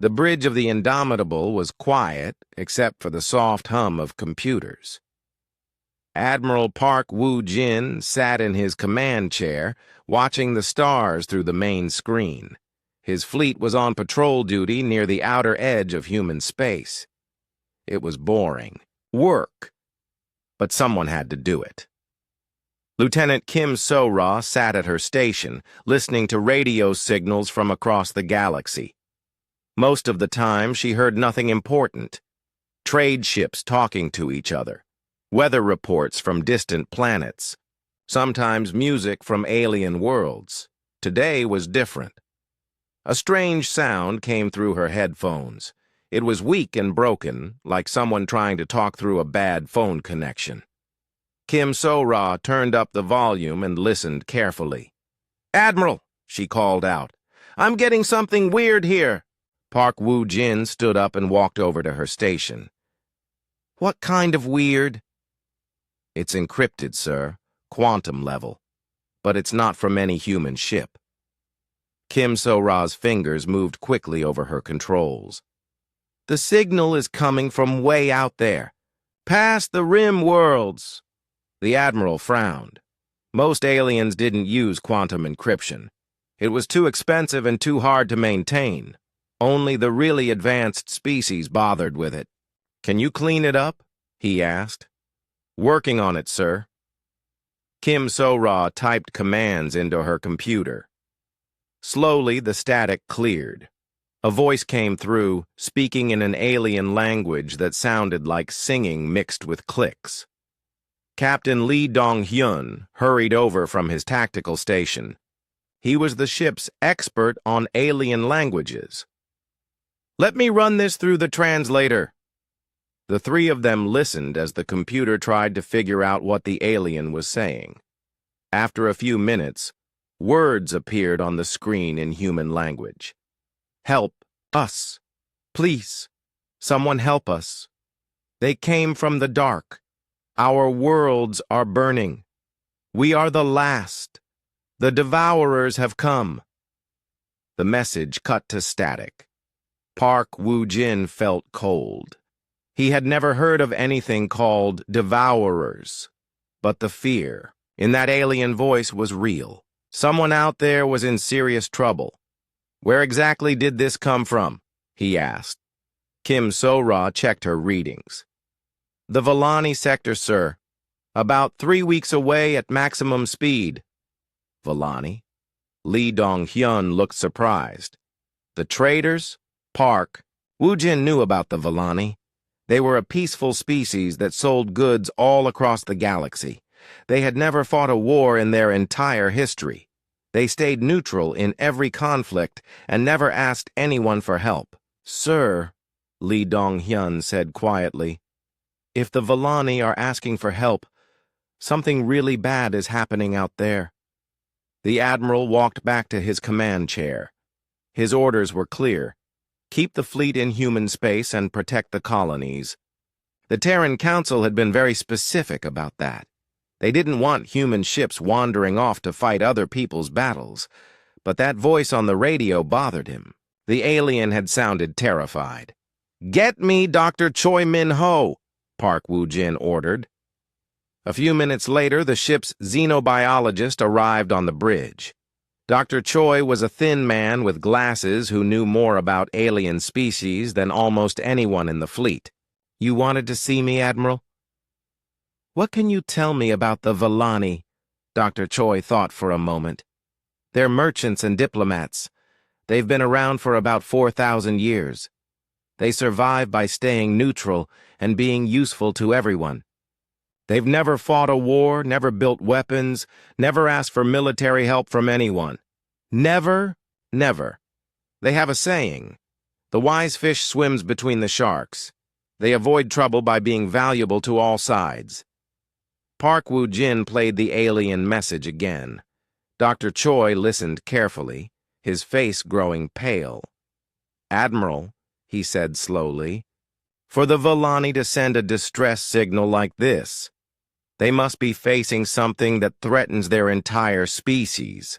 The bridge of the Indomitable was quiet, except for the soft hum of computers. Admiral Park Woo-jin sat in his command chair, watching the stars through the main screen. His fleet was on patrol duty near the outer edge of human space. It was boring. Work. But someone had to do it. Lieutenant Kim So-ra sat at her station, listening to radio signals from across the galaxy. Most of the time, she heard nothing important. Trade ships talking to each other, weather reports from distant planets, sometimes music from alien worlds. Today was different. A strange sound came through her headphones. It was weak and broken, like someone trying to talk through a bad phone connection. Kim So-ra turned up the volume and listened carefully. "Admiral," she called out, "I'm getting something weird here." Park Woo-jin stood up and walked over to her station. "What kind of weird?" "It's encrypted, sir, quantum level, but it's not from any human ship." Kim So-ra's fingers moved quickly over her controls. "The signal is coming from way out there, past the rim worlds." The Admiral frowned. Most aliens didn't use quantum encryption. It was too expensive and too hard to maintain. Only the really advanced species bothered with it. "Can you clean it up?" he asked. "Working on it, sir." Kim So-ra typed commands into her computer. Slowly, the static cleared. A voice came through, speaking in an alien language that sounded like singing mixed with clicks. Captain Lee Dong-hyun hurried over from his tactical station. He was the ship's expert on alien languages. "Let me run this through the translator." The three of them listened as the computer tried to figure out what the alien was saying. After a few minutes, words appeared on the screen in human language. "Help us. Please. Someone help us. They came from the dark. Our worlds are burning. We are the last. The devourers have come." The message cut to static. Park Woo-jin felt cold. He had never heard of anything called devourers. But the fear in that alien voice was real. Someone out there was in serious trouble. "Where exactly did this come from?" he asked. Kim So-ra checked her readings. "The Volani sector, sir. About 3 weeks away at maximum speed." "Volani?" Lee Dong-hyun looked surprised. "The traders?" "Park." Woo-jin knew about the Volani. They were a peaceful species that sold goods all across the galaxy. They had never fought a war in their entire history. They stayed neutral in every conflict and never asked anyone for help. "Sir," Lee Dong-hyun said quietly, "if the Volani are asking for help, something really bad is happening out there." The Admiral walked back to his command chair. His orders were clear. Keep the fleet in human space and protect the colonies. The Terran Council had been very specific about that. They didn't want human ships wandering off to fight other people's battles, but that voice on the radio bothered him. The alien had sounded terrified. "Get me Dr. Choi Min-ho," Park Woo-jin ordered. A few minutes later, the ship's xenobiologist arrived on the bridge. Dr. Choi was a thin man with glasses who knew more about alien species than almost anyone in the fleet. "You wanted to see me, Admiral?" "What can you tell me about the Volani?" Dr. Choi thought for a moment. "They're merchants and diplomats. They've been around for about 4,000 years. They survive by staying neutral and being useful to everyone. They've never fought a war, never built weapons, never asked for military help from anyone. Never, never. They have a saying, 'The wise fish swims between the sharks.' They avoid trouble by being valuable to all sides." Park Woo-jin played the alien message again. Dr. Choi listened carefully, his face growing pale. "Admiral," he said slowly, "for the Volani to send a distress signal like this, they must be facing something that threatens their entire species.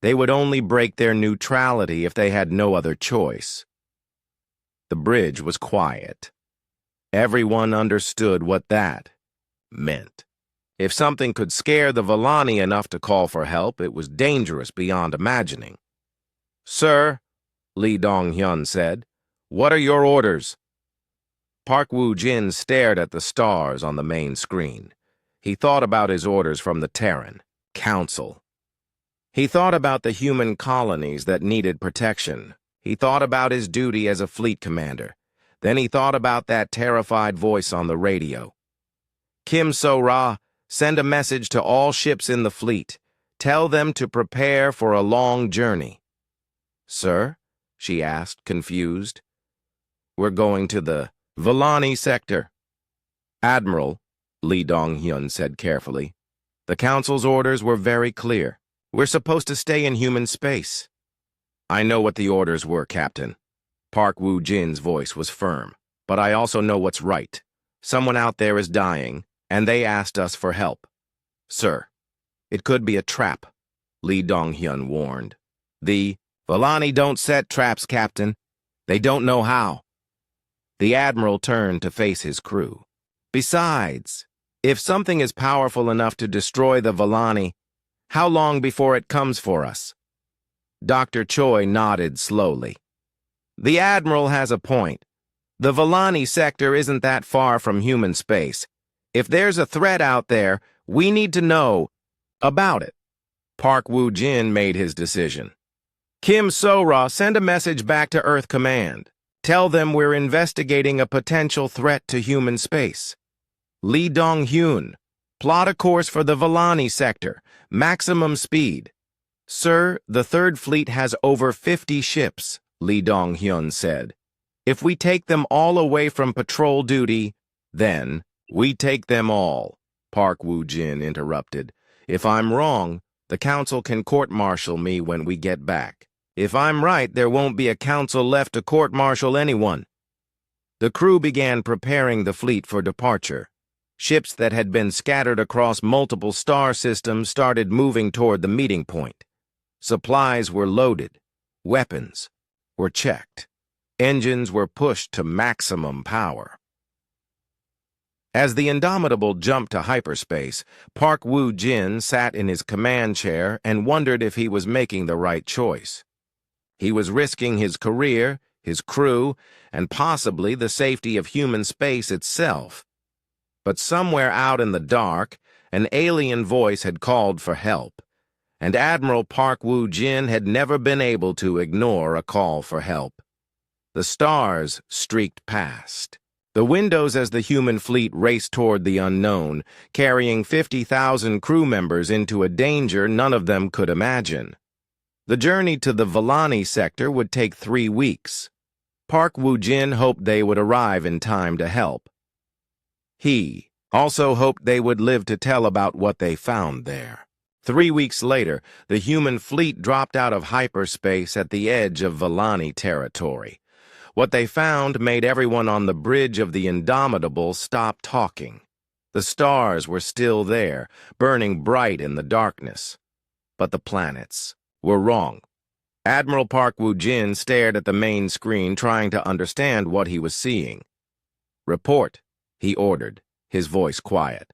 They would only break their neutrality if they had no other choice. The bridge was quiet. Everyone understood what that meant. If something could scare the Volani enough to call for help, it was dangerous beyond imagining. "Sir," Lee Dong-hyun said, "what are your orders?" Park Woo-jin stared at the stars on the main screen. He thought about his orders from the Terran Council. He thought about the human colonies that needed protection. He thought about his duty as a fleet commander. Then he thought about that terrified voice on the radio. "Kim So-ra, send a message to all ships in the fleet. Tell them to prepare for a long journey." "Sir?" she asked, confused. "We're going to the Volani sector." "Admiral," Lee Dong-hyun said carefully, "the Council's orders were very clear. We're supposed to stay in human space." "I know what the orders were, Captain." Park Woo-jin's voice was firm. "But I also know what's right. Someone out there is dying, and they asked us for help." "Sir, it could be a trap," Lee Dong-hyun warned. "The Volani don't set traps, Captain. They don't know how." The Admiral turned to face his crew. "Besides, if something is powerful enough to destroy the Volani, how long before it comes for us?" Dr. Choi nodded slowly. "The Admiral has a point. The Volani sector isn't that far from human space. If there's a threat out there, we need to know about it." Park Woo-jin made his decision. "Kim So-ra, send a message back to Earth Command. Tell them we're investigating a potential threat to human space." Lee Dong-hyun, plot a course for the Volani sector, maximum speed. "Sir, the Third Fleet has over 50 ships," Lee Dong-hyun said. "If we take them all away from patrol duty, then we take them all," Park Woo-jin interrupted. "If I'm wrong, the Council can court-martial me when we get back. If I'm right, there won't be a Council left to court-martial anyone." The crew began preparing the fleet for departure. Ships that had been scattered across multiple star systems started moving toward the meeting point. Supplies were loaded. Weapons were checked. Engines were pushed to maximum power. As the Indomitable jumped to hyperspace, Park Woo-jin sat in his command chair and wondered if he was making the right choice. He was risking his career, his crew, and possibly the safety of human space itself. But somewhere out in the dark, an alien voice had called for help, and Admiral Park Woo-jin had never been able to ignore a call for help. The stars streaked past. The windows as the human fleet raced toward the unknown, carrying 50,000 crew members into a danger none of them could imagine. The journey to the Volani sector would take 3 weeks. Park Woo-jin hoped they would arrive in time to help. He also hoped they would live to tell about what they found there. 3 weeks later, the human fleet dropped out of hyperspace at the edge of Volani territory. What they found made everyone on the bridge of the Indomitable stop talking. The stars were still there, burning bright in the darkness. But the planets were wrong. Admiral Park Woo-jin stared at the main screen, trying to understand what he was seeing. "Report," he ordered, his voice quiet.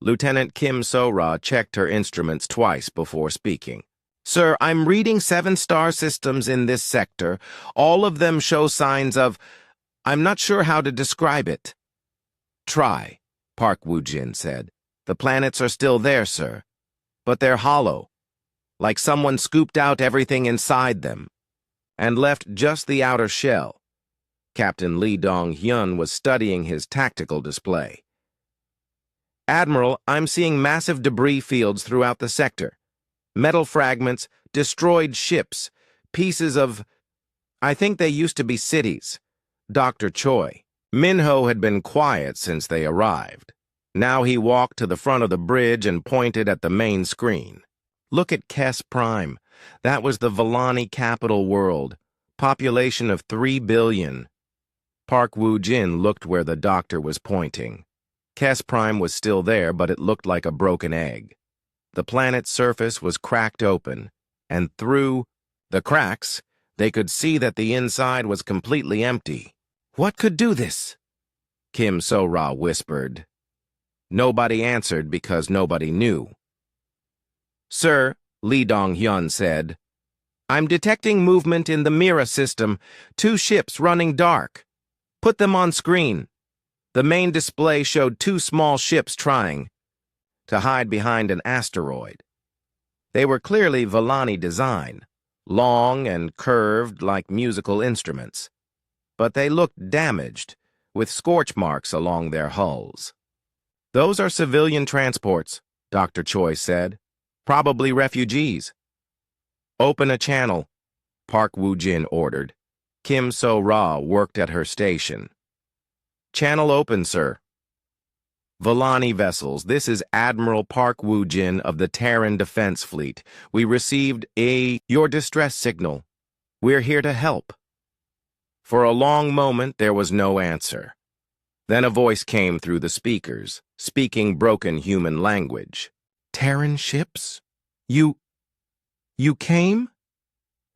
Lieutenant Kim So-ra checked her instruments twice before speaking. "Sir, I'm reading 7 star systems in this sector. All of them show signs of... I'm not sure how to describe it." "Try," Park Woo-jin said. "The planets are still there, sir. But they're hollow, like someone scooped out everything inside them and left just the outer shell." Captain Lee Dong-hyun was studying his tactical display. "Admiral, I'm seeing massive debris fields throughout the sector. Metal fragments, destroyed ships, pieces of... I think they used to be cities." Dr. Choi. Minho had been quiet since they arrived. Now he walked to the front of the bridge and pointed at the main screen. "Look at Kes Prime. That was the Volani capital world. Population of 3 billion. Park Woo-jin looked where the doctor was pointing. Kes Prime was still there, but it looked like a broken egg. The planet's surface was cracked open, and through the cracks, they could see that the inside was completely empty. What could do this? Kim So-ra whispered. Nobody answered because nobody knew. Sir, Lee Dong-hyun said, I'm detecting movement in the Mira system. 2 ships running dark. Put them on screen. The main display showed 2 small ships trying to hide behind an asteroid. They were clearly Volani design, long and curved like musical instruments, but they looked damaged, with scorch marks along their hulls. Those are civilian transports, Dr. Choi said. Probably refugees. Open a channel, Park Woo-jin ordered. Kim So-ra worked at her station. Channel open, sir. Volani vessels, this is Admiral Park Woo-jin of the Terran Defense Fleet. We received your distress signal. We're here to help. For a long moment, there was no answer. Then a voice came through the speakers, speaking broken human language. Terran ships? You came?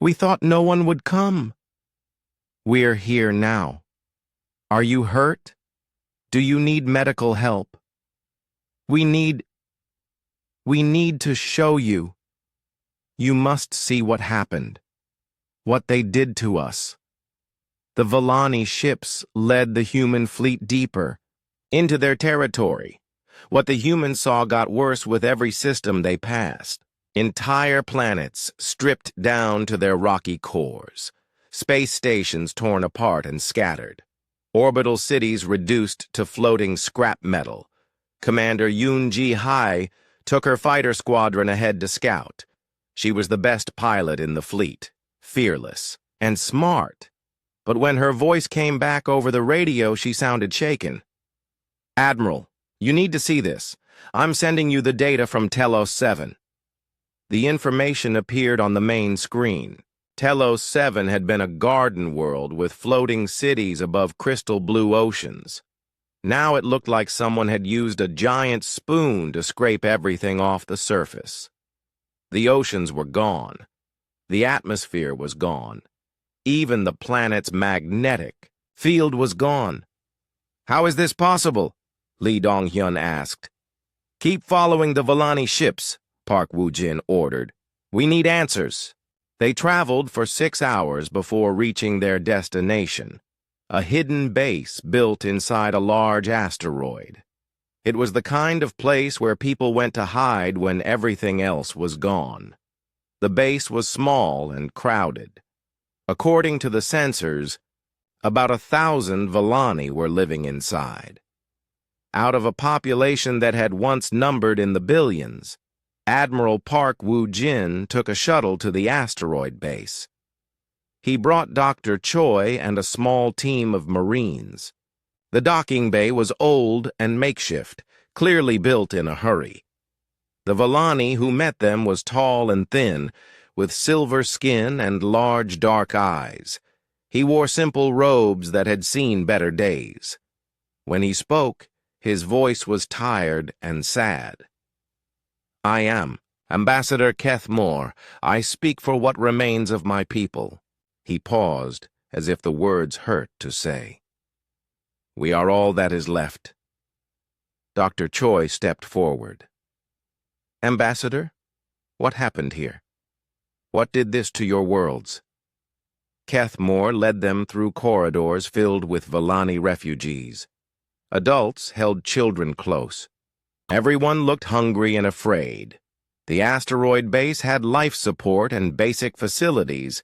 We thought no one would come. We're here now. Are you hurt? Do you need medical help? We need to show you. You must see what happened. What they did to us. The Volani ships led the human fleet deeper, into their territory. What the humans saw got worse with every system they passed. Entire planets stripped down to their rocky cores. Space stations torn apart and scattered. Orbital cities reduced to floating scrap metal. Commander Yoon Ji-hai took her fighter squadron ahead to scout. She was the best pilot in the fleet, fearless and smart. But when her voice came back over the radio, she sounded shaken. Admiral, you need to see this. I'm sending you the data from Telos 7. The information appeared on the main screen. Telos 7 had been a garden world with floating cities above crystal blue oceans. Now it looked like someone had used a giant spoon to scrape everything off the surface. The oceans were gone. The atmosphere was gone. Even the planet's magnetic field was gone. How is this possible? Lee Dong-hyun asked. Keep following the Volani ships, Park Woo-jin ordered. We need answers. They traveled for 6 hours before reaching their destination, a hidden base built inside a large asteroid. It was the kind of place where people went to hide when everything else was gone. The base was small and crowded. According to the sensors, about 1,000 Volani were living inside. Out of a population that had once numbered in the billions, Admiral Park Woo-jin took a shuttle to the asteroid base. He brought Dr. Choi and a small team of Marines. The docking bay was old and makeshift, clearly built in a hurry. The Volani who met them was tall and thin, with silver skin and large dark eyes. He wore simple robes that had seen better days. When he spoke, his voice was tired and sad. I am Ambassador Keth Moore. I speak for what remains of my people. He paused, as if the words hurt to say. We are all that is left. Dr. Choi stepped forward. Ambassador, what happened here? What did this to your worlds? Keth Moore led them through corridors filled with Volani refugees. Adults held children close. Everyone looked hungry and afraid. The asteroid base had life support and basic facilities,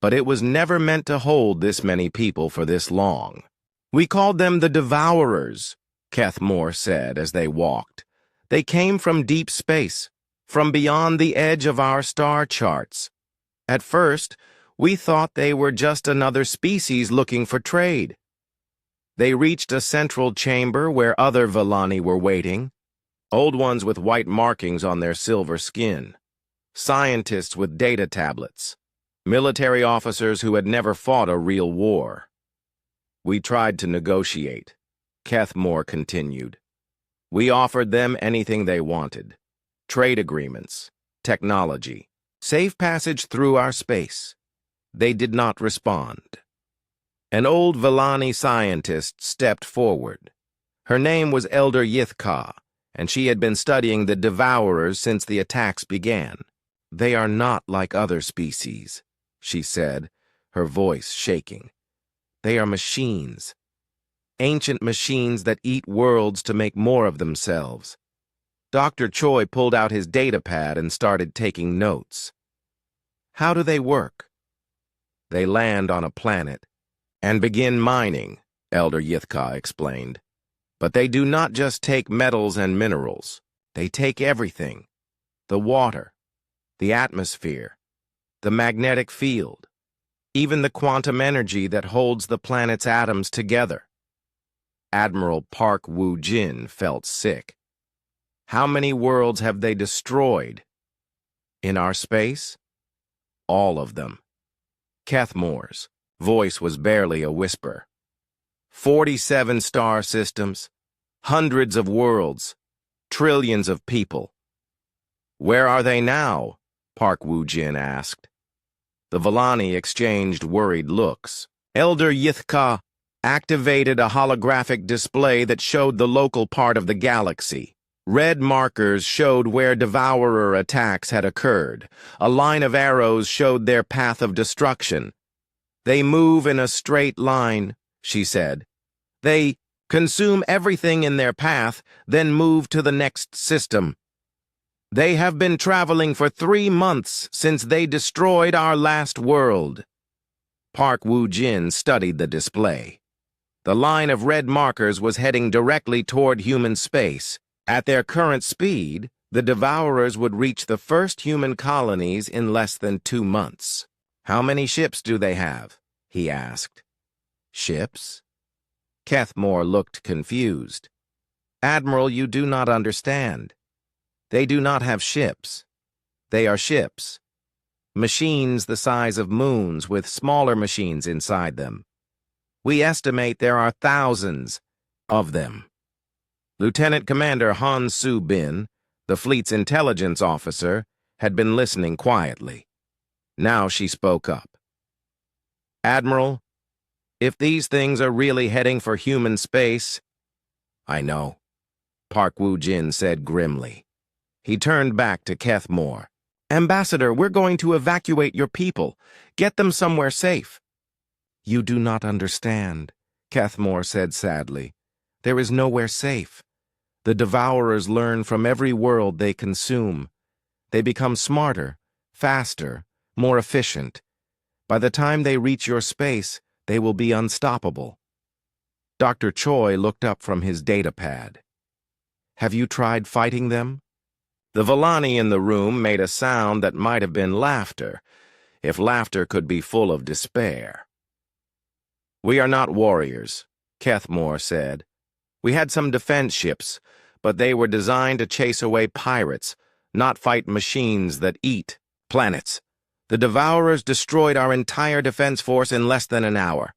but it was never meant to hold this many people for this long. We called them the Devourers, Keth Moore said as they walked. They came from deep space, from beyond the edge of our star charts. At first, we thought they were just another species looking for trade. They reached a central chamber where other Volani were waiting, old ones with white markings on their silver skin, scientists with data tablets, military officers who had never fought a real war. We tried to negotiate, Keth Moore continued. We offered them anything they wanted. Trade agreements, technology, safe passage through our space. They did not respond. An old Villani scientist stepped forward. Her name was Elder Yithka, and she had been studying the Devourers since the attacks began. "They are not like other species," she said, her voice shaking. "They are machines. Ancient machines that eat worlds to make more of themselves." Dr. Choi pulled out his datapad and started taking notes. "How do they work?" "They land on a planet and begin mining," Elder Yithka explained. "But they do not just take metals and minerals. They take everything. The water, the atmosphere, the magnetic field, even the quantum energy that holds the planet's atoms together." Admiral Park Woo-jin felt sick. "How many worlds have they destroyed?" "In our space?" "All of them." Kethmore's voice was barely a whisper. 47 star systems, hundreds of worlds, trillions of people. "Where are they now?" Park Woo-jin asked. The Villani exchanged worried looks. Elder Yithka activated a holographic display that showed the local part of the galaxy. Red markers showed where Devourer attacks had occurred. A line of arrows showed their path of destruction. "They move in a straight line," she said. "They consume everything in their path, then move to the next system. They have been traveling for 3 months since they destroyed our last world." Park Woo-jin studied the display. The line of red markers was heading directly toward human space. At their current speed, the Devourers would reach the first human colonies in less than 2 months. "How many ships do they have?" he asked. "Ships?" Kethmore looked confused. "Admiral, you do not understand. They do not have ships. They are ships. Machines the size of moons with smaller machines inside them. We estimate there are thousands of them." Lieutenant Commander Han Soo-bin, the fleet's intelligence officer, had been listening quietly. Now she spoke up. "Admiral, if these things are really heading for human space—" "I know," Park Woo-jin said grimly. He turned back to Kethmore. "Ambassador, we're going to evacuate your people. Get them somewhere safe." "You do not understand," Kethmore said sadly. "There is nowhere safe. The Devourers learn from every world they consume. They become smarter, faster, more efficient. By the time they reach your space, they will be unstoppable." Dr. Choi looked up from his datapad. "Have you tried fighting them?" The Villani in the room made a sound that might have been laughter, if laughter could be full of despair. "We are not warriors," Kethmore said. "We had some defense ships, but they were designed to chase away pirates, not fight machines that eat planets. The Devourers destroyed our entire defense force in less than an hour."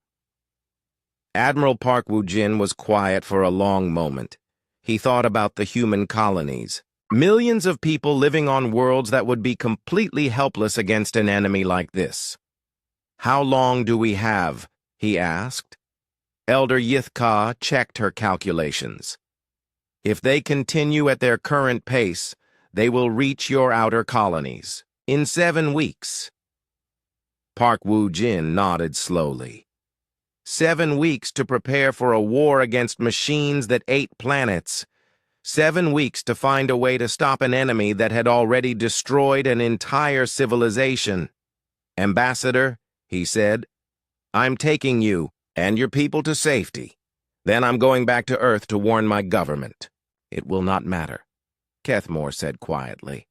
Admiral Park Woo-jin was quiet for a long moment. He thought about the human colonies. Millions of people living on worlds that would be completely helpless against an enemy like this. "How long do we have?" he asked. Elder Yithka checked her calculations. "If they continue at their current pace, they will reach your outer colonies in 7 weeks. Park Woo-jin nodded slowly. 7 weeks to prepare for a war against machines that ate planets. 7 weeks to find a way to stop an enemy that had already destroyed an entire civilization. "Ambassador," he said, "I'm taking you and your people to safety. Then I'm going back to Earth to warn my government." "It will not matter," Kethmore said quietly.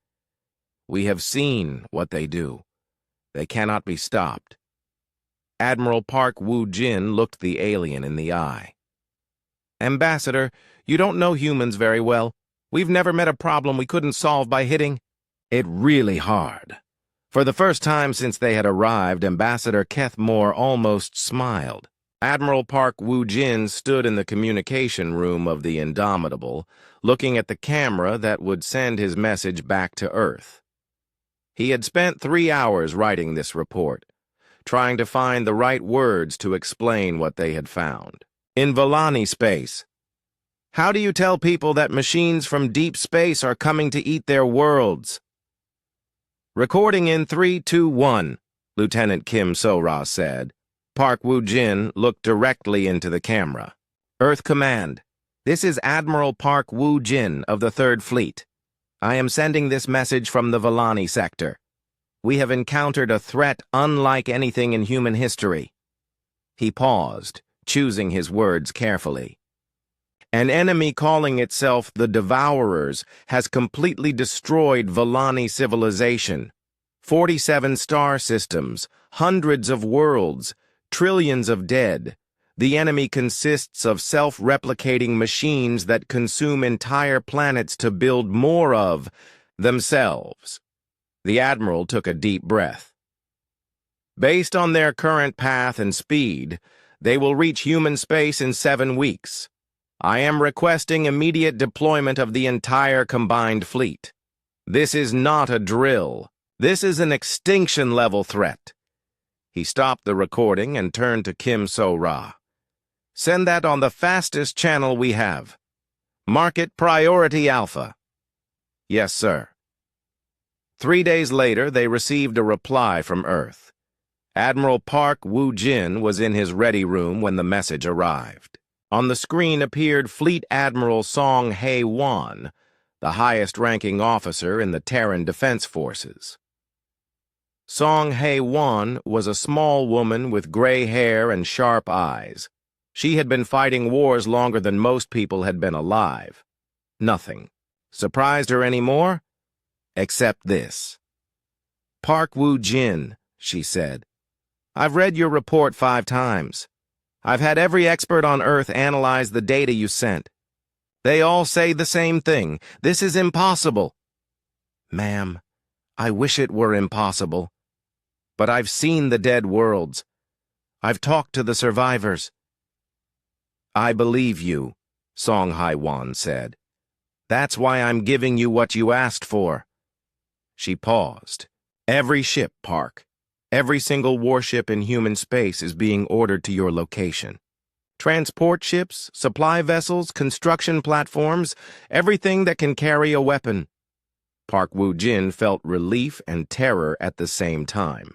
"We have seen what they do. They cannot be stopped." Admiral Park Woo-jin looked the alien in the eye. "Ambassador, you don't know humans very well. We've never met a problem we couldn't solve by hitting it really hard." For the first time since they had arrived, Ambassador Kethmore almost smiled. Admiral Park Woo-jin stood in the communication room of the Indomitable, looking at the camera that would send his message back to Earth. He had spent 3 hours writing this report, trying to find the right words to explain what they had found. In Volani space, how do you tell people that machines from deep space are coming to eat their worlds? Recording in 3, 2, 1, Lieutenant Kim So-ra said. Park Woo-jin looked directly into the camera. Earth Command, this is Admiral Park Woo-jin of the 3rd Fleet. I am sending this message from the Volani sector. We have encountered a threat unlike anything in human history. He paused, choosing his words carefully. An enemy calling itself the Devourers has completely destroyed Volani civilization. 47 star systems, hundreds of worlds, trillions of dead. The enemy consists of self-replicating machines that consume entire planets to build more of themselves. The Admiral took a deep breath. Based on their current path and speed, they will reach human space in 7 weeks. I am requesting immediate deployment of the entire combined fleet. This is not a drill. This is an extinction-level threat. He stopped the recording and turned to Kim So-ra. Send that on the fastest channel we have. Mark it Priority Alpha. Yes, sir. 3 days later, they received a reply from Earth. Admiral Park Woo-jin was in his ready room when the message arrived. On the screen appeared Fleet Admiral Song Hae-won, the highest-ranking officer in the Terran Defense Forces. Song Hae-won was a small woman with gray hair and sharp eyes. She had been fighting wars longer than most people had been alive. Nothing surprised her anymore, except this. Park Woo-jin, she said. I've read your report 5 times. I've had every expert on Earth analyze the data you sent. They all say the same thing. This is impossible. Ma'am, I wish it were impossible. But I've seen the dead worlds. I've talked to the survivors. I believe you, Song Hae-won said. That's why I'm giving you what you asked for. She paused. Every ship, Park. Every single warship in human space is being ordered to your location. Transport ships, supply vessels, construction platforms, everything that can carry a weapon. Park Woo-jin felt relief and terror at the same time.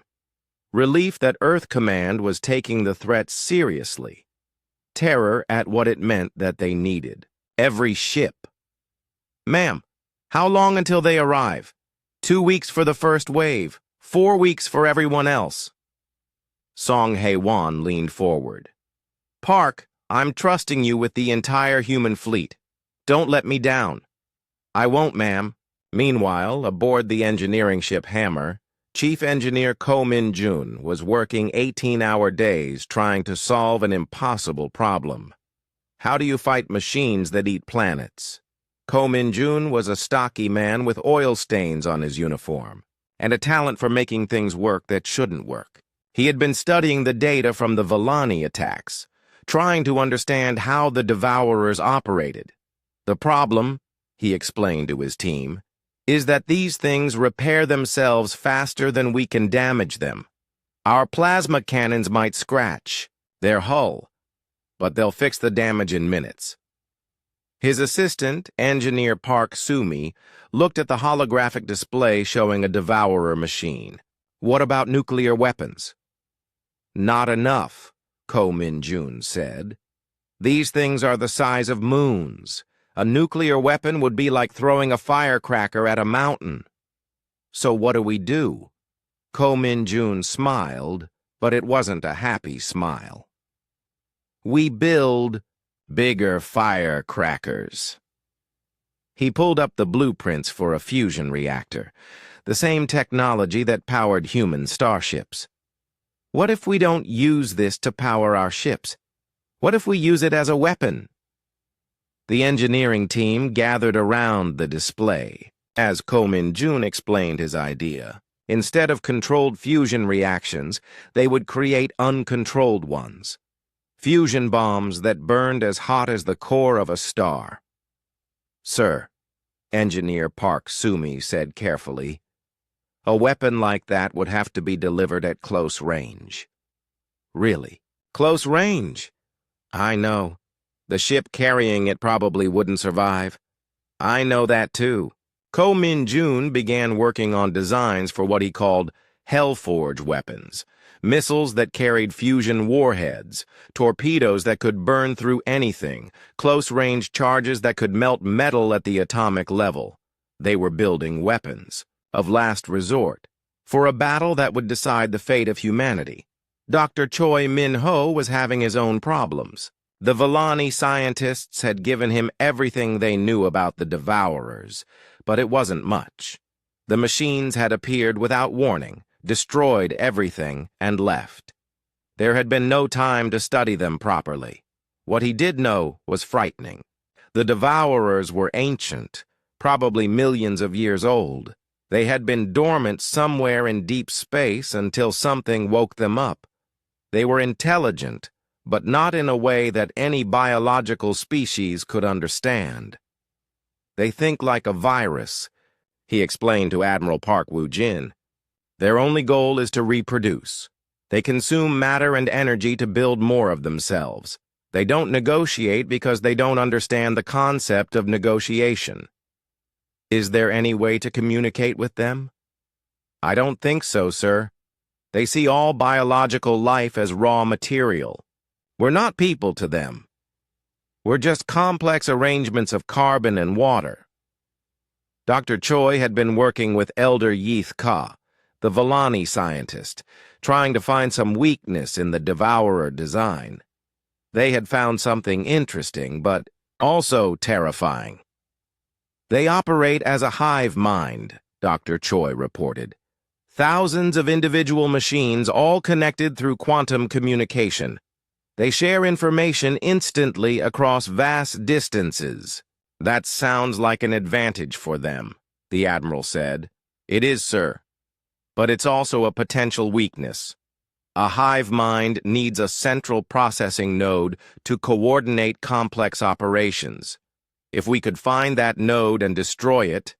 Relief that Earth Command was taking the threat seriously. Terror at what it meant that they needed. Every ship. Ma'am, how long until they arrive? 2 weeks for the first wave. 4 weeks for everyone else. Song Hae-won leaned forward. Park, I'm trusting you with the entire human fleet. Don't let me down. I won't, ma'am. Meanwhile, aboard the engineering ship Hammer, Chief Engineer Ko Min-jun was working 18-hour days trying to solve an impossible problem. How do you fight machines that eat planets? Ko Min-jun was a stocky man with oil stains on his uniform, and a talent for making things work that shouldn't work. He had been studying the data from the Volani attacks, trying to understand how the Devourers operated. The problem, he explained to his team, is that these things repair themselves faster than we can damage them. Our plasma cannons might scratch their hull, but they'll fix the damage in minutes. His assistant, Engineer Park Sumi, looked at the holographic display showing a Devourer machine. What about nuclear weapons? Not enough, Ko Min-jun said. These things are the size of moons. A nuclear weapon would be like throwing a firecracker at a mountain. So what do we do? Ko Min-jun smiled, but it wasn't a happy smile. We build bigger firecrackers. He pulled up the blueprints for a fusion reactor, the same technology that powered human starships. What if we don't use this to power our ships? What if we use it as a weapon? The engineering team gathered around the display as Ko Min-jun explained his idea. Instead of controlled fusion reactions, they would create uncontrolled ones. Fusion bombs that burned as hot as the core of a star. Sir, Engineer Park Sumi said carefully, A weapon like that would have to be delivered at close range. Really? Close range? I know. The ship carrying it probably wouldn't survive. I know that too. Ko Min-jun began working on designs for what he called Hellforge weapons, missiles that carried fusion warheads, torpedoes that could burn through anything, close-range charges that could melt metal at the atomic level. They were building weapons of last resort for a battle that would decide the fate of humanity. Dr. Choi Min-ho was having his own problems. The Vellani scientists had given him everything they knew about the Devourers, but it wasn't much. The machines had appeared without warning, destroyed everything, and left. There had been no time to study them properly. What he did know was frightening. The Devourers were ancient, probably millions of years old. They had been dormant somewhere in deep space until something woke them up. They were intelligent, but not in a way that any biological species could understand. They think like a virus, he explained to Admiral Park Woo-jin. Their only goal is to reproduce. They consume matter and energy to build more of themselves. They don't negotiate because they don't understand the concept of negotiation. Is there any way to communicate with them? I don't think so, sir. They see all biological life as raw material. We're not people to them. We're just complex arrangements of carbon and water. Dr. Choi had been working with Elder Yeath Ka, the Vellani scientist, trying to find some weakness in the Devourer design. They had found something interesting, but also terrifying. They operate as a hive mind, Dr. Choi reported. Thousands of individual machines all connected through quantum communication. They share information instantly across vast distances. That sounds like an advantage for them, the Admiral said. It is, sir. But it's also a potential weakness. A hive mind needs a central processing node to coordinate complex operations. If we could find that node and destroy it,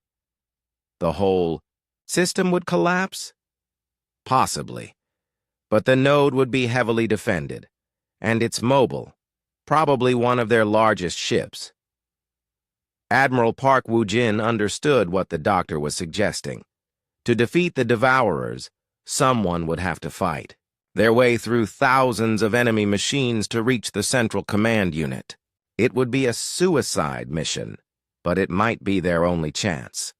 the whole system would collapse? Possibly. But the node would be heavily defended. And it's mobile, probably one of their largest ships. Admiral Park Woo-jin understood what the doctor was suggesting. To defeat the Devourers, someone would have to fight their way through thousands of enemy machines to reach the central command unit. It would be a suicide mission, but it might be their only chance.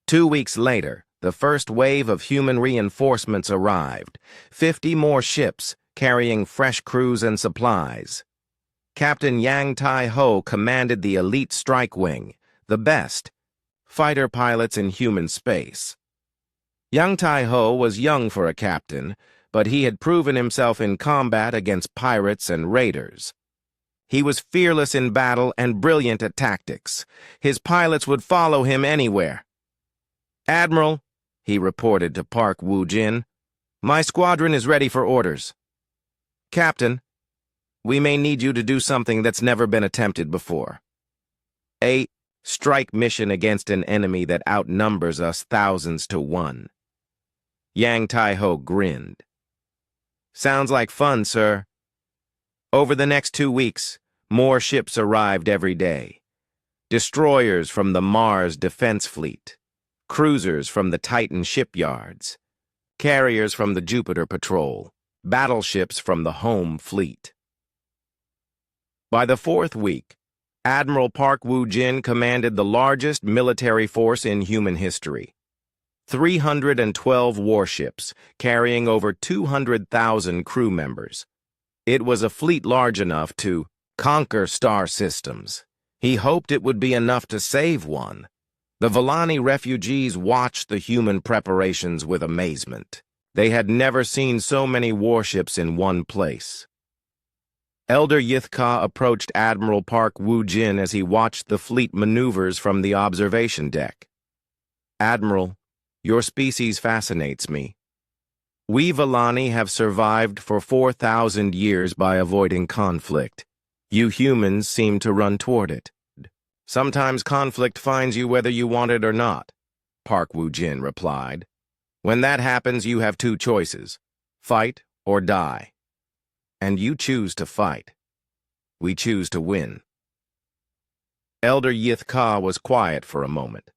2 weeks later, the first wave of human reinforcements arrived, 50 more ships carrying fresh crews and supplies. Captain Yang Tai-ho commanded the elite strike wing, the best fighter pilots in human space. Yang Tai-ho was young for a captain, but he had proven himself in combat against pirates and raiders. He was fearless in battle and brilliant at tactics. His pilots would follow him anywhere. "Admiral," he reported to Park Woo-jin, "my squadron is ready for orders." "Captain, we may need you to do something that's never been attempted before. A strike mission against an enemy that outnumbers us thousands to one." Yang Tai-ho grinned. "Sounds like fun, sir." Over the next 2 weeks, more ships arrived every day. Destroyers from the Mars Defense Fleet, cruisers from the Titan shipyards, carriers from the Jupiter Patrol, battleships from the Home Fleet. By the 4th week, Admiral Park Woo-jin commanded the largest military force in human history. 312 warships, carrying over 200,000 crew members. It was a fleet large enough to conquer star systems. He hoped it would be enough to save one. The Vellani refugees watched the human preparations with amazement. They had never seen so many warships in one place. Elder Yeath Ka approached Admiral Park Woo-jin as he watched the fleet maneuvers from the observation deck. "Admiral, your species fascinates me. We Vellani have survived for 4,000 years by avoiding conflict. You humans seem to run toward it. Sometimes conflict finds you whether you want it or not. Park Woo-jin replied. When that happens, you have two choices: fight or die. And you choose to fight. We choose to win. Elder Yith-ka was quiet for a moment.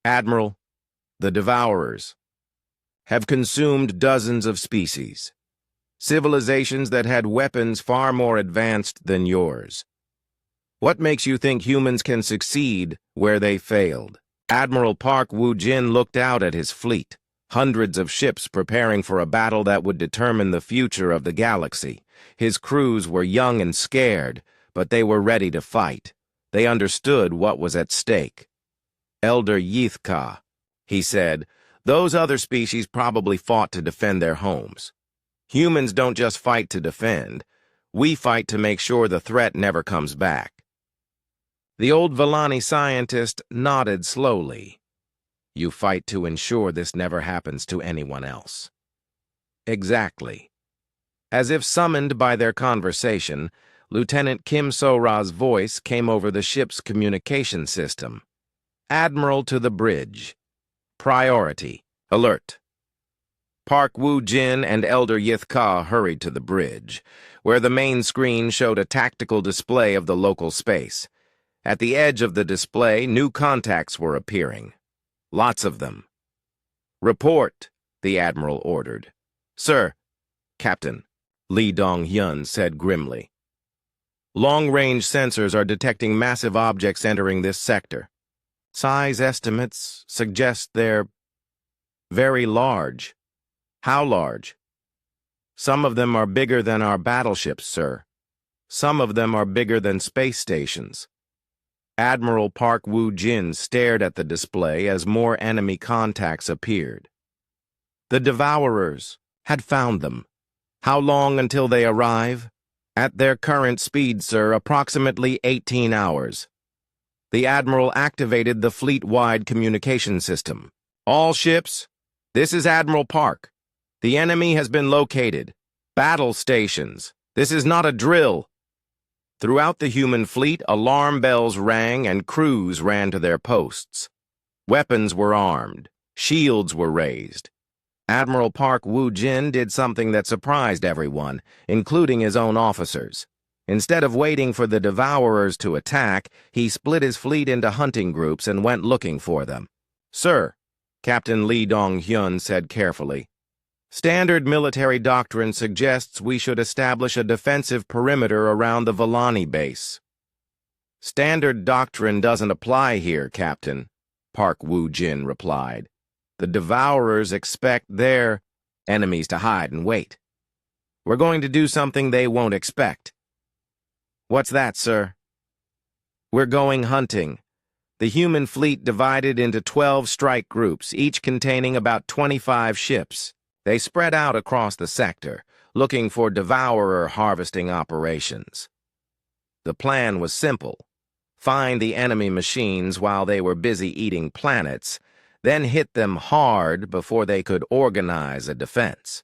Admiral, the Devourers have consumed dozens of species, civilizations that had weapons far more advanced than yours. What makes you think humans can succeed where they failed? Admiral Park Woo-jin looked out at his fleet, hundreds of ships preparing for a battle that would determine the future of the galaxy. His crews were young and scared, but they were ready to fight. They understood what was at stake. Elder Yith-ka, he said, those other species probably fought to defend their homes. Humans don't just fight to defend. We fight to make sure the threat never comes back. The old Vellani scientist nodded slowly. You fight to ensure this never happens to anyone else. Exactly. As if summoned by their conversation, Lieutenant Kim So-ra's voice came over the ship's communication system. Admiral to the bridge. Priority. Alert. Park Woo-jin and Elder Yith-ka hurried to the bridge, where the main screen showed a tactical display of the local space. At the edge of the display, new contacts were appearing. Lots of them. Report, the Admiral ordered. Sir, Captain, Lee Dong-hyun said grimly. Long-range sensors are detecting massive objects entering this sector. Size estimates suggest they're very large. How large? Some of them are bigger than our battleships, sir. Some of them are bigger than space stations. Admiral Park Woo-jin stared at the display as more enemy contacts appeared. The Devourers had found them. How long until they arrive? At their current speed, sir, approximately 18 hours. The Admiral activated the fleet-wide communication system. All ships, this is Admiral Park. The enemy has been located. Battle stations. This is not a drill. Throughout the human fleet, alarm bells rang and crews ran to their posts. Weapons were armed. Shields were raised. Admiral Park Woo-jin did something that surprised everyone, including his own officers. Instead of waiting for the Devourers to attack, he split his fleet into hunting groups and went looking for them. Sir, Captain Lee Dong-hyun said carefully, standard military doctrine suggests we should establish a defensive perimeter around the Vellani base. Standard doctrine doesn't apply here, Captain, Park Woo-jin replied. The Devourers expect their enemies to hide and wait. We're going to do something they won't expect. What's that, sir? We're going hunting. The human fleet divided into 12 strike groups, each containing about 25 ships. They spread out across the sector, looking for Devourer harvesting operations. The plan was simple. Find the enemy machines while they were busy eating planets, then hit them hard before they could organize a defense.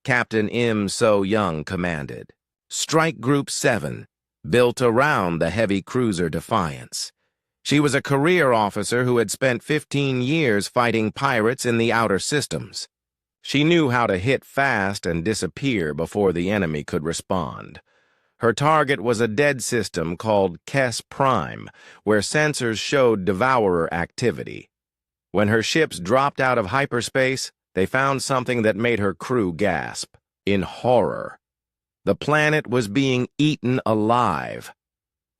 Captain Im So-young commanded. Strike Group 7, built around the heavy cruiser Defiance. She was a career officer who had spent 15 years fighting pirates in the outer systems. She knew how to hit fast and disappear before the enemy could respond. Her target was a dead system called Kes Prime, where sensors showed Devourer activity. When her ships dropped out of hyperspace, they found something that made her crew gasp, in horror. The planet was being eaten alive.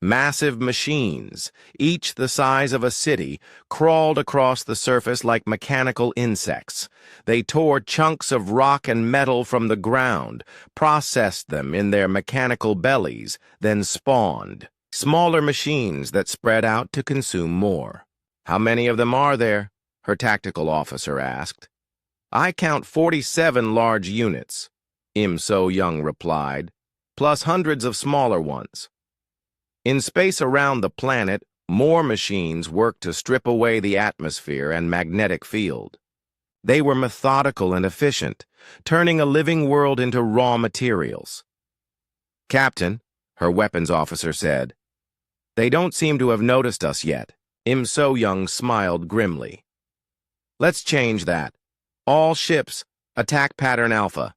Massive machines, each the size of a city, crawled across the surface like mechanical insects. They tore chunks of rock and metal from the ground, processed them in their mechanical bellies, then spawned. Smaller machines that spread out to consume more. How many of them are there? Her tactical officer asked. I count 47 large units, Im So-young replied, plus hundreds of smaller ones. In space around the planet, more machines worked to strip away the atmosphere and magnetic field. They were methodical and efficient, turning a living world into raw materials. Captain, her weapons officer said, they don't seem to have noticed us yet. Im So-young smiled grimly. Let's change that. All ships, attack pattern Alpha.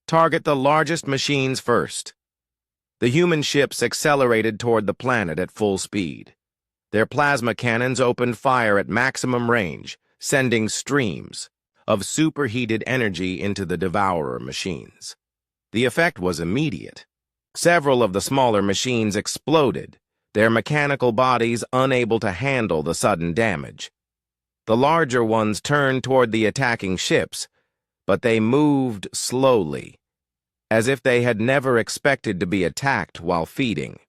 Target the largest machines first. The human ships accelerated toward the planet at full speed. Their plasma cannons opened fire at maximum range, sending streams of superheated energy into the Devourer machines. The effect was immediate. Several of the smaller machines exploded, their mechanical bodies unable to handle the sudden damage. The larger ones turned toward the attacking ships, but they moved slowly, as if they had never expected to be attacked while feeding.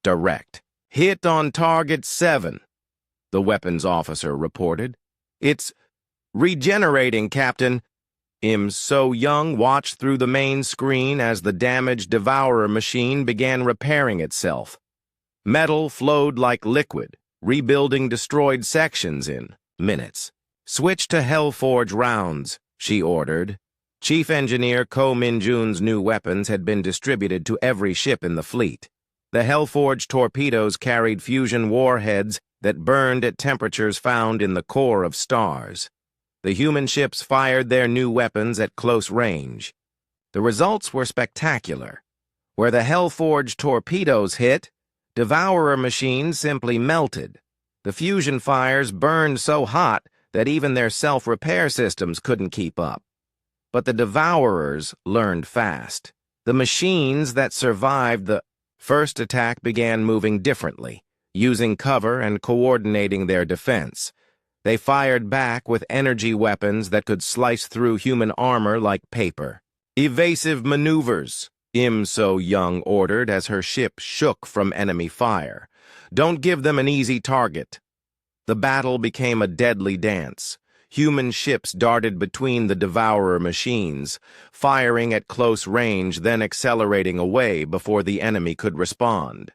Direct. Hit on target 7, the weapons officer reported. It's regenerating, Captain. Im So-young watched through the main screen as the damaged Devourer machine began repairing itself. Metal flowed like liquid, rebuilding destroyed sections in minutes. Switch to Hellforge rounds, she ordered. Chief Engineer Ko Min-jun's new weapons had been distributed to every ship in the fleet. The Hellforge torpedoes carried fusion warheads that burned at temperatures found in the core of stars. The human ships fired their new weapons at close range. The results were spectacular. Where the Hellforge torpedoes hit, Devourer machines simply melted. The fusion fires burned so hot that even their self-repair systems couldn't keep up. But the Devourers learned fast. The machines that survived the first attack began moving differently, using cover and coordinating their defense. They fired back with energy weapons that could slice through human armor like paper. Evasive maneuvers, Im So-young ordered as her ship shook from enemy fire. Don't give them an easy target. The battle became a deadly dance. Human ships darted between the Devourer machines, firing at close range, then accelerating away before the enemy could respond.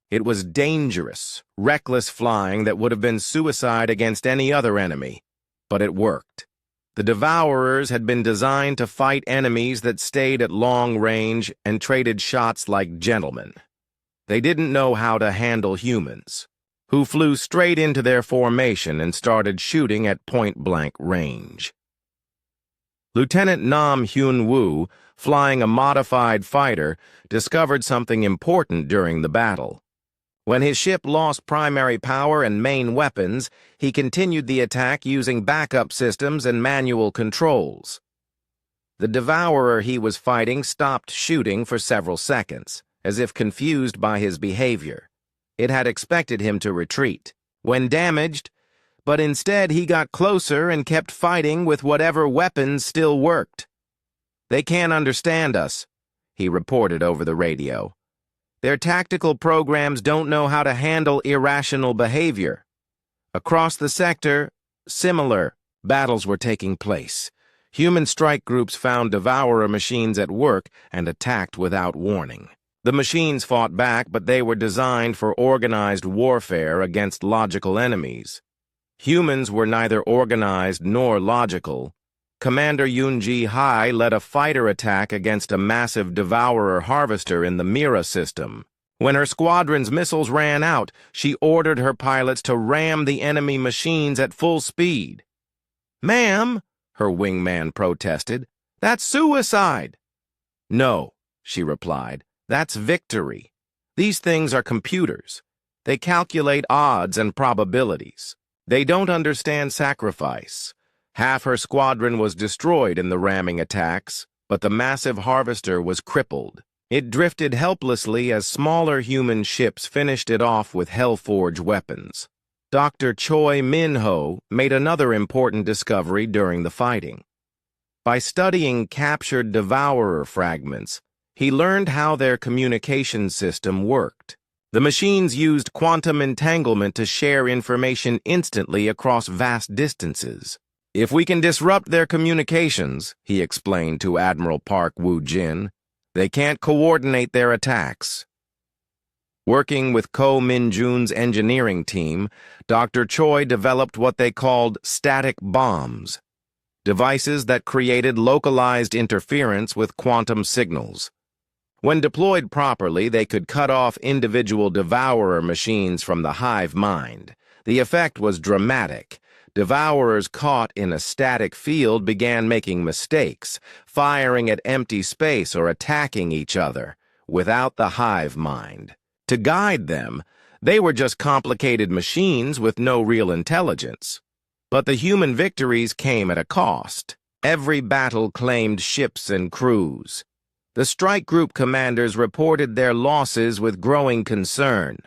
It was dangerous, reckless flying that would have been suicide against any other enemy, but it worked. The Devourers had been designed to fight enemies that stayed at long range and traded shots like gentlemen. They didn't know how to handle humans, who flew straight into their formation and started shooting at point-blank range. Lieutenant Nam Hyun-woo, flying a modified fighter, discovered something important during the battle. When his ship lost primary power and main weapons, he continued the attack using backup systems and manual controls. The Devourer he was fighting stopped shooting for several seconds, as if confused by his behavior. It had expected him to retreat when damaged, but instead he got closer and kept fighting with whatever weapons still worked. "They can't understand us," he reported over the radio. "Their tactical programs don't know how to handle irrational behavior." Across the sector, similar battles were taking place. Human strike groups found Devourer machines at work and attacked without warning. The machines fought back, but they were designed for organized warfare against logical enemies. Humans were neither organized nor logical. Commander Yoon-ji-hai led a fighter attack against a massive Devourer harvester in the Mira system. When her squadron's missiles ran out, she ordered her pilots to ram the enemy machines at full speed. "Ma'am," her wingman protested, "that's suicide." "No," she replied. "That's victory. These things are computers. They calculate odds and probabilities. They don't understand sacrifice." Half her squadron was destroyed in the ramming attacks, but the massive harvester was crippled. It drifted helplessly as smaller human ships finished it off with Hellforge weapons. Dr. Choi Min-ho made another important discovery during the fighting. By studying captured Devourer fragments, he learned how their communication system worked. The machines used quantum entanglement to share information instantly across vast distances. "If we can disrupt their communications," he explained to Admiral Park Woo-jin, "they can't coordinate their attacks." Working with Ko Min-jun's engineering team, Dr. Choi developed what they called static bombs, devices that created localized interference with quantum signals. When deployed properly, they could cut off individual Devourer machines from the hive mind, The effect was dramatic. Devourers caught in a static field began making mistakes, firing at empty space or attacking each other, without the hive mind. To guide them, they were just complicated machines with no real intelligence. But the human victories came at a cost. Every battle claimed ships and crews. The strike group commanders reported their losses with growing concern.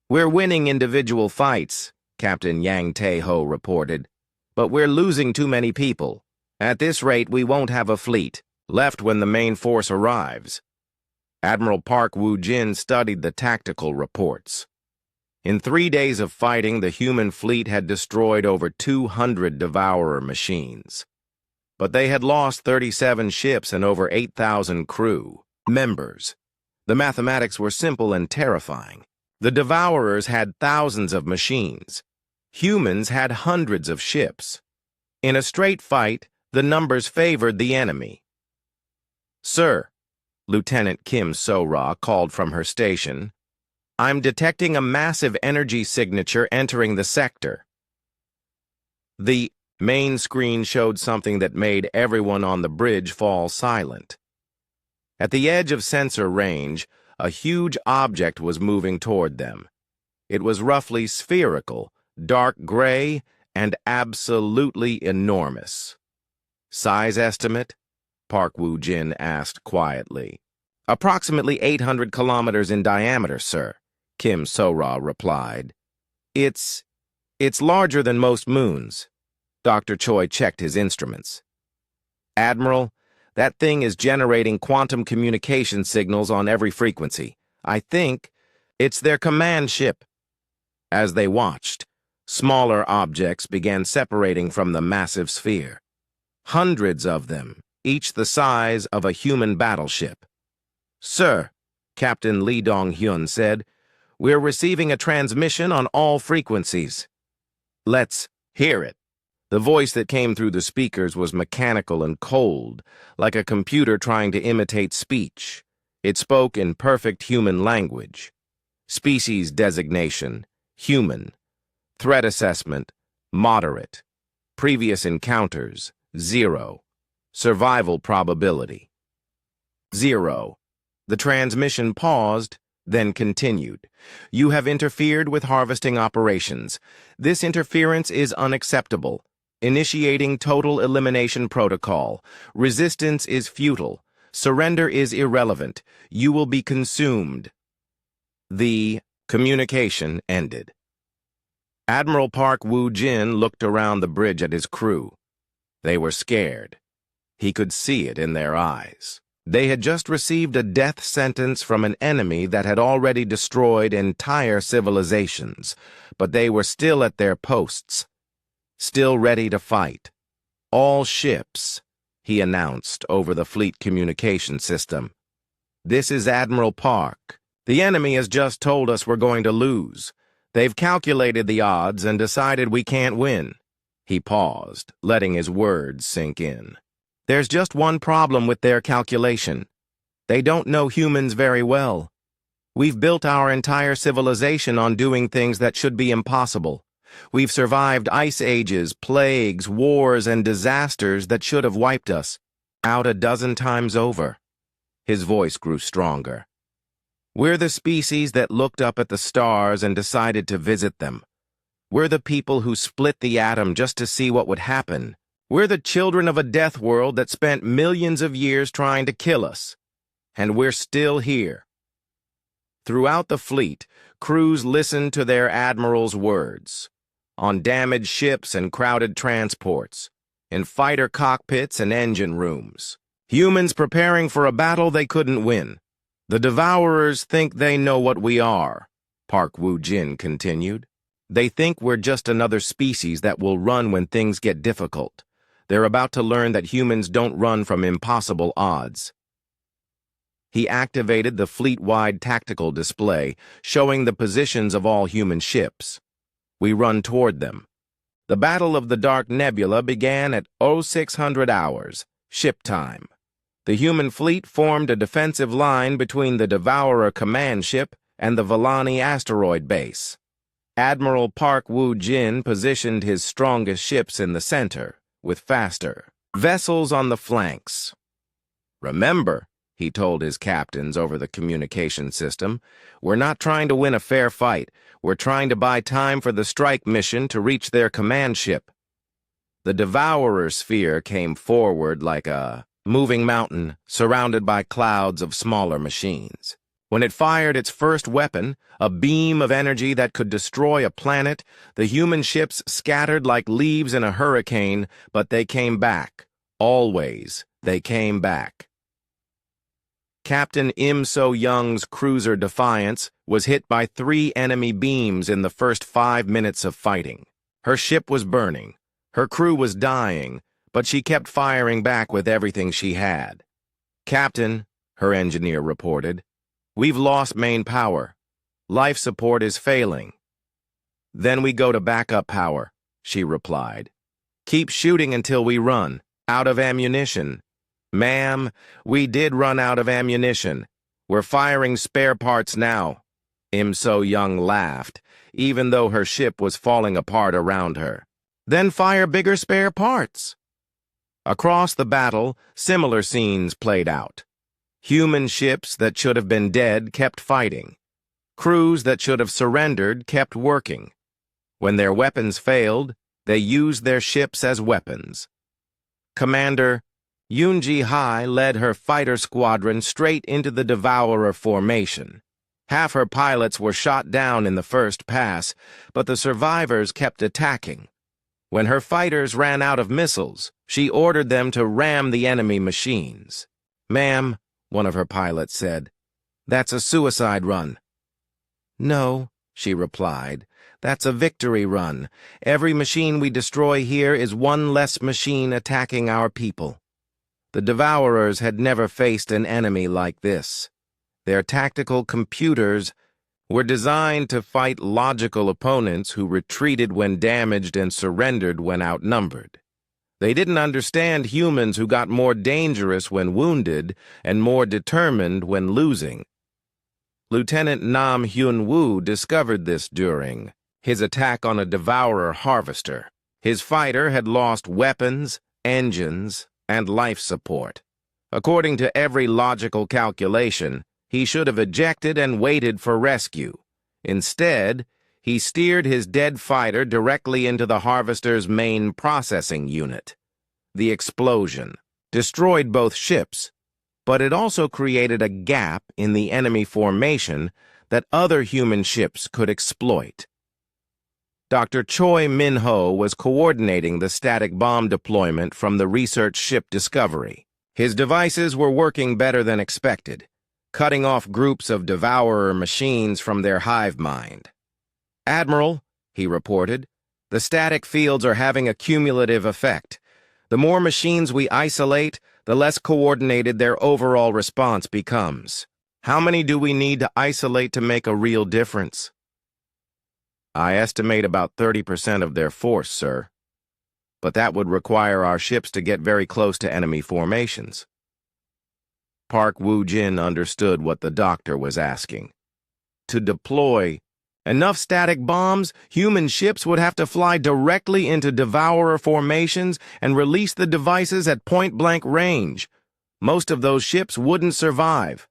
"We're winning individual fights," Captain Yang Tae-ho reported, "but we're losing too many people. At this rate, we won't have a fleet left when the main force arrives." Admiral Park Woo-jin studied the tactical reports. In 3 days of fighting, the human fleet had destroyed over 200 Devourer machines. But they had lost 37 ships and over 8,000 crew members. The mathematics were simple and terrifying. The Devourers had thousands of machines. Humans had hundreds of ships. In a straight fight, the numbers favored the enemy. "Sir," Lieutenant Kim So-ra called from her station, "I'm detecting a massive energy signature entering the sector." The main screen showed something that made everyone on the bridge fall silent. At the edge of sensor range, a huge object was moving toward them. It was roughly spherical, dark gray, and absolutely enormous. "Size estimate?" Park Woo-jin asked quietly. "Approximately 800 kilometers in diameter, sir," Kim So-ra replied. It's larger than most moons." Dr. Choi checked his instruments. "Admiral, that thing is generating quantum communication signals on every frequency. I think it's their command ship." As they watched, smaller objects began separating from the massive sphere. Hundreds of them, each the size of a human battleship. "Sir," Captain Lee Dong-hyun said, "we're receiving a transmission on all frequencies." "Let's hear it." The voice that came through the speakers was mechanical and cold, like a computer trying to imitate speech. It spoke in perfect human language. Species designation, human. Threat assessment, moderate. Previous encounters, 0. Survival probability, 0. The transmission paused, then continued. "You have interfered with harvesting operations. This interference is unacceptable. Initiating total elimination protocol. Resistance is futile. Surrender is irrelevant. You will be consumed." The communication ended. Admiral Park Woo-jin looked around the bridge at his crew. They were scared. He could see it in their eyes. They had just received a death sentence from an enemy that had already destroyed entire civilizations, but they were still at their posts, still ready to fight. "All ships," he announced over the fleet communication system. "This is Admiral Park. The enemy has just told us we're going to lose. They've calculated the odds and decided we can't win." He paused, letting his words sink in. "There's just one problem with their calculation. They don't know humans very well. We've built our entire civilization on doing things that should be impossible. We've survived ice ages, plagues, wars, and disasters that should have wiped us out a dozen times over." His voice grew stronger. "We're the species that looked up at the stars and decided to visit them. We're the people who split the atom just to see what would happen. We're the children of a death world that spent millions of years trying to kill us. And we're still here." Throughout the fleet, crews listened to their admiral's words. On damaged ships and crowded transports, in fighter cockpits and engine rooms. Humans preparing for a battle they couldn't win. "The Devourers think they know what we are," Park Woo-jin continued. "They think we're just another species that will run when things get difficult. They're about to learn that humans don't run from impossible odds." He activated the fleet-wide tactical display, showing the positions of all human ships. "We run toward them." The Battle of the Dark Nebula began at 0600 hours, ship time. The human fleet formed a defensive line between the Devourer command ship and the Villani asteroid base. Admiral Park Woo-jin positioned his strongest ships in the center, with faster vessels on the flanks. "Remember," he told his captains over the communication system, "we're not trying to win a fair fight. We're trying to buy time for the strike mission to reach their command ship." The Devourer sphere came forward like a moving mountain surrounded by clouds of smaller machines. When it fired its first weapon, a beam of energy that could destroy a planet, the human ships scattered like leaves in a hurricane, but they came back. Always, they came back. Captain Im So-young's cruiser Defiance was hit by 3 enemy beams in the first 5 minutes of fighting. Her ship was burning. Her crew was dying, but she kept firing back with everything she had. "Captain," her engineer reported, "we've lost main power. Life support is failing." "Then we go to backup power," she replied. "Keep shooting until we run out of ammunition." "Ma'am, we did run out of ammunition. We're firing spare parts now." Im So-young laughed, even though her ship was falling apart around her. "Then fire bigger spare parts." Across the battle, similar scenes played out. Human ships that should have been dead kept fighting. Crews that should have surrendered kept working. When their weapons failed, they used their ships as weapons. Commander Yoon-ji Hai led her fighter squadron straight into the Devourer formation. Half her pilots were shot down in the first pass, but the survivors kept attacking. When her fighters ran out of missiles, she ordered them to ram the enemy machines. "Ma'am," one of her pilots said, "that's a suicide run." "No," she replied, "that's a victory run. Every machine we destroy here is one less machine attacking our people." The Devourers had never faced an enemy like this. Their tactical computers were designed to fight logical opponents who retreated when damaged and surrendered when outnumbered. They didn't understand humans who got more dangerous when wounded and more determined when losing. Lieutenant Nam Hyun-woo discovered this during his attack on a Devourer harvester. His fighter had lost weapons, engines, and life support. According to every logical calculation, he should have ejected and waited for rescue. Instead, he steered his dead fighter directly into the harvester's main processing unit. The explosion destroyed both ships, but it also created a gap in the enemy formation that other human ships could exploit. Dr. Choi Min-ho was coordinating the static bomb deployment from the research ship Discovery. His devices were working better than expected, cutting off groups of Devourer machines from their hive mind. "Admiral," he reported, "the static fields are having a cumulative effect. The more machines we isolate, the less coordinated their overall response becomes. How many do we need to isolate to make a real difference?" "I estimate about 30% of their force, sir. But that would require our ships to get very close to enemy formations." Park Woo-jin understood what the doctor was asking. To deploy enough static bombs, human ships would have to fly directly into Devourer formations and release the devices at point-blank range. Most of those ships wouldn't survive.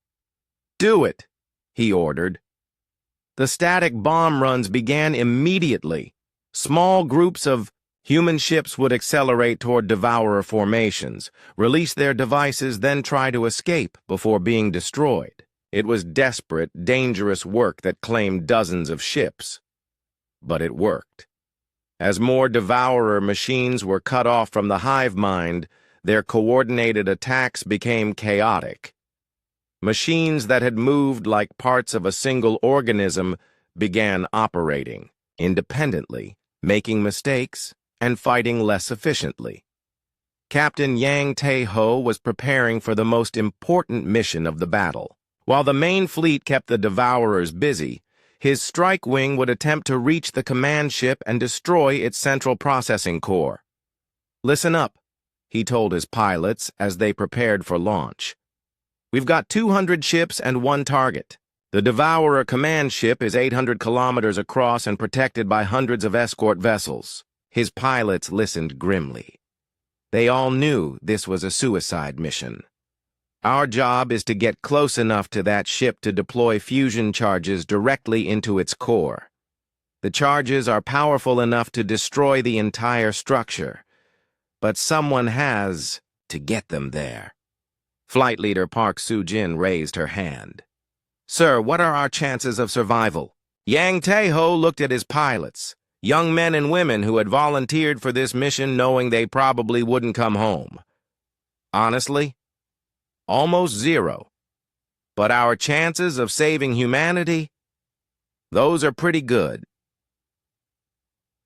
"Do it," he ordered. The static bomb runs began immediately. Small groups of human ships would accelerate toward Devourer formations, release their devices, then try to escape before being destroyed. It was desperate, dangerous work that claimed dozens of ships. But it worked. As more Devourer machines were cut off from the hive mind, their coordinated attacks became chaotic. Machines that had moved like parts of a single organism began operating independently, making mistakes, and fighting less efficiently. Captain Yang Tae-ho was preparing for the most important mission of the battle. While the main fleet kept the Devourers busy, his strike wing would attempt to reach the command ship and destroy its central processing core. "Listen up," he told his pilots as they prepared for launch. "We've got 200 ships and one target. The Devourer command ship is 800 kilometers across and protected by hundreds of escort vessels. His pilots listened grimly. They all knew this was a suicide mission. Our job is to get close enough to that ship to deploy fusion charges directly into its core. The charges are powerful enough to destroy the entire structure, but someone has to get them there. Flight Leader Park Soo-jin raised her hand. Sir, what are our chances of survival? Yang Tae-ho looked at his pilots, young men and women who had volunteered for this mission knowing they probably wouldn't come home. Honestly, almost zero. But our chances of saving humanity? Those are pretty good.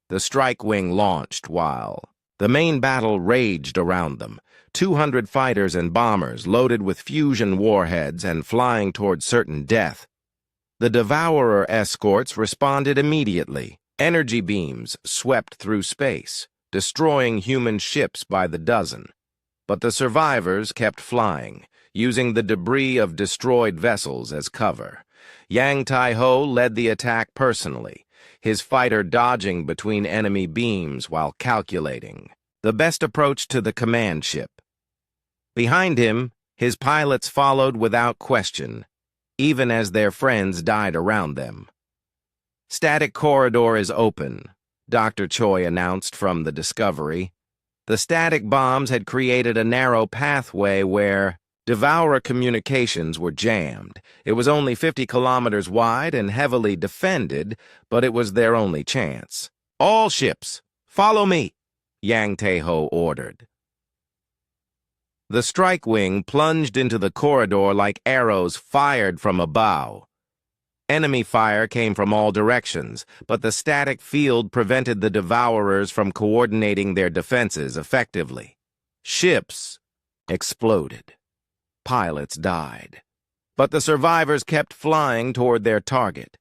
The strike wing launched while the main battle raged around them. 200 fighters and bombers loaded with fusion warheads and flying toward certain death. The Devourer escorts responded immediately. Energy beams swept through space, destroying human ships by the dozen. But the survivors kept flying, using the debris of destroyed vessels as cover. Yang Tae-ho led the attack personally, his fighter dodging between enemy beams while calculating the best approach to the command ship. Behind him, his pilots followed without question, even as their friends died around them. Static corridor is open, Dr. Choi announced from the Discovery. The static bombs had created a narrow pathway where Devourer communications were jammed. It was only 50 kilometers wide and heavily defended, but it was their only chance. All ships, follow me, Yang Tae-ho ordered. The strike wing plunged into the corridor like arrows fired from a bow. Enemy fire came from all directions, but the static field prevented the Devourers from coordinating their defenses effectively. Ships exploded. Pilots died. But the survivors kept flying toward their target.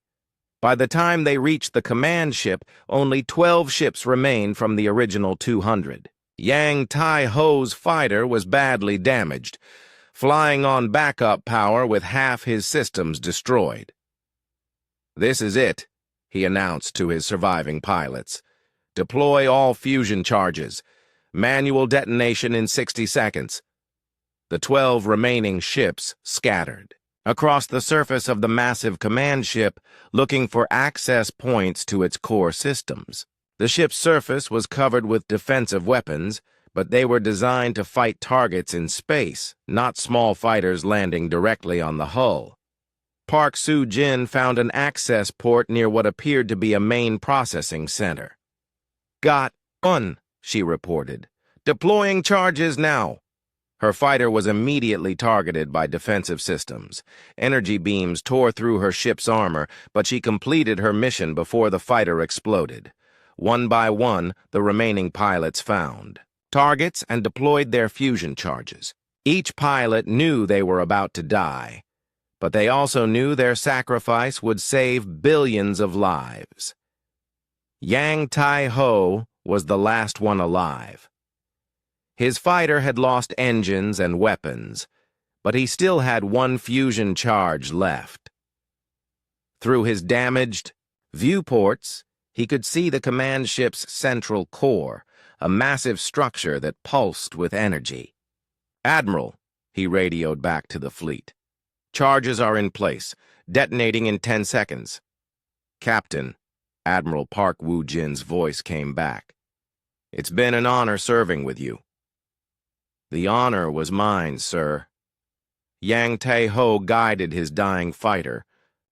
By the time they reached the command ship, only 12 ships remained from the original 200. Yang Tae-ho's fighter was badly damaged, flying on backup power with half his systems destroyed. This is it, he announced to his surviving pilots. Deploy all fusion charges. Manual detonation in 60 seconds. The 12 remaining ships scattered across the surface of the massive command ship, looking for access points to its core systems. The ship's surface was covered with defensive weapons, but they were designed to fight targets in space, not small fighters landing directly on the hull. Park Soo-jin found an access port near what appeared to be a main processing center. Got one, she reported. Deploying charges now. Her fighter was immediately targeted by defensive systems. Energy beams tore through her ship's armor, but she completed her mission before the fighter exploded. One by one, the remaining pilots found targets and deployed their fusion charges. Each pilot knew they were about to die, but they also knew their sacrifice would save billions of lives. Yang Tae-ho was the last one alive. His fighter had lost engines and weapons, but he still had one fusion charge left. Through his damaged viewports, he could see the command ship's central core, a massive structure that pulsed with energy. Admiral, he radioed back to the fleet. Charges are in place, detonating in 10 seconds. Captain, Admiral Park Woo-jin's voice came back. It's been an honor serving with you. The honor was mine, sir. Yang Tae-ho guided his dying fighter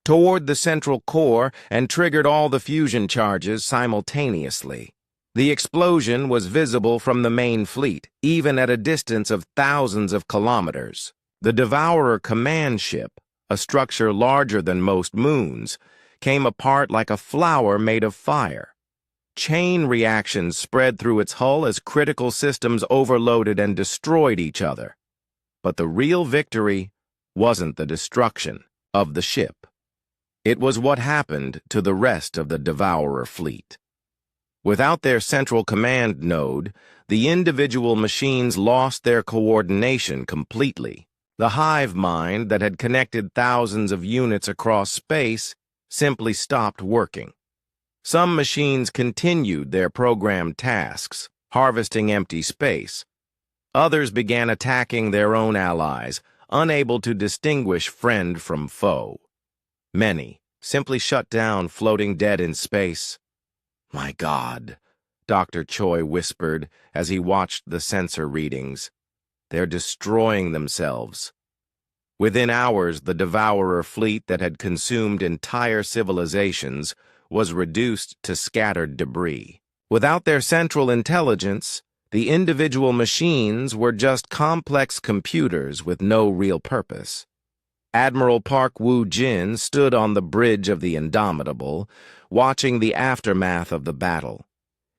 toward the central core and triggered all the fusion charges simultaneously. The explosion was visible from the main fleet, even at a distance of thousands of kilometers. The Devourer command ship, a structure larger than most moons, came apart like a flower made of fire. Chain reactions spread through its hull as critical systems overloaded and destroyed each other. But the real victory wasn't the destruction of the ship. It was what happened to the rest of the Devourer fleet. Without their central command node, the individual machines lost their coordination completely. The hive mind that had connected thousands of units across space simply stopped working. Some machines continued their programmed tasks, harvesting empty space. Others began attacking their own allies, unable to distinguish friend from foe. Many simply shut down, floating dead in space. "My God," Dr. Choi whispered as he watched the sensor readings. "They're destroying themselves." Within hours, the Devourer fleet that had consumed entire civilizations was reduced to scattered debris. Without their central intelligence, the individual machines were just complex computers with no real purpose. Admiral Park Woo-jin stood on the bridge of the Indomitable, watching the aftermath of the battle.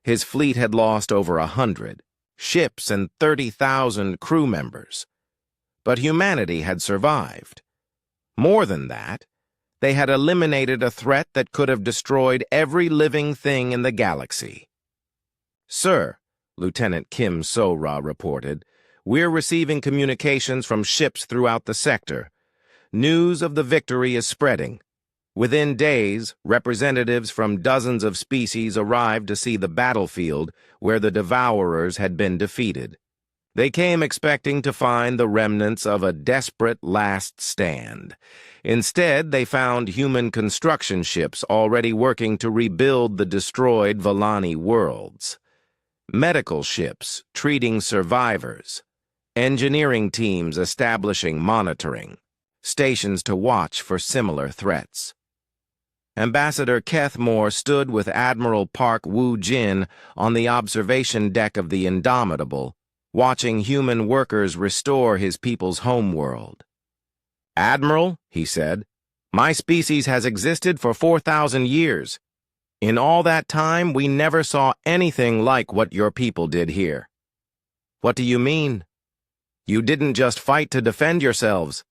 His fleet had lost over 100 ships and 30,000 crew members. But humanity had survived. More than that, they had eliminated a threat that could have destroyed every living thing in the galaxy. "Sir," Lieutenant Kim So-ra reported, "we're receiving communications from ships throughout the sector. News of the victory is spreading. Within days, representatives from dozens of species arrived to see the battlefield where the Devourers had been defeated. They came expecting to find the remnants of a desperate last stand. Instead, they found human construction ships already working to rebuild the destroyed Volani worlds. Medical ships treating survivors. Engineering teams establishing monitoring stations to watch for similar threats." Ambassador Keth Moore stood with Admiral Park Woo-jin on the observation deck of the Indomitable, watching human workers restore his people's homeworld. "Admiral," he said, "my species has existed for 4,000 years. In all that time, we never saw anything like what your people did here." "What do you mean?" "You didn't just fight to defend yourselves.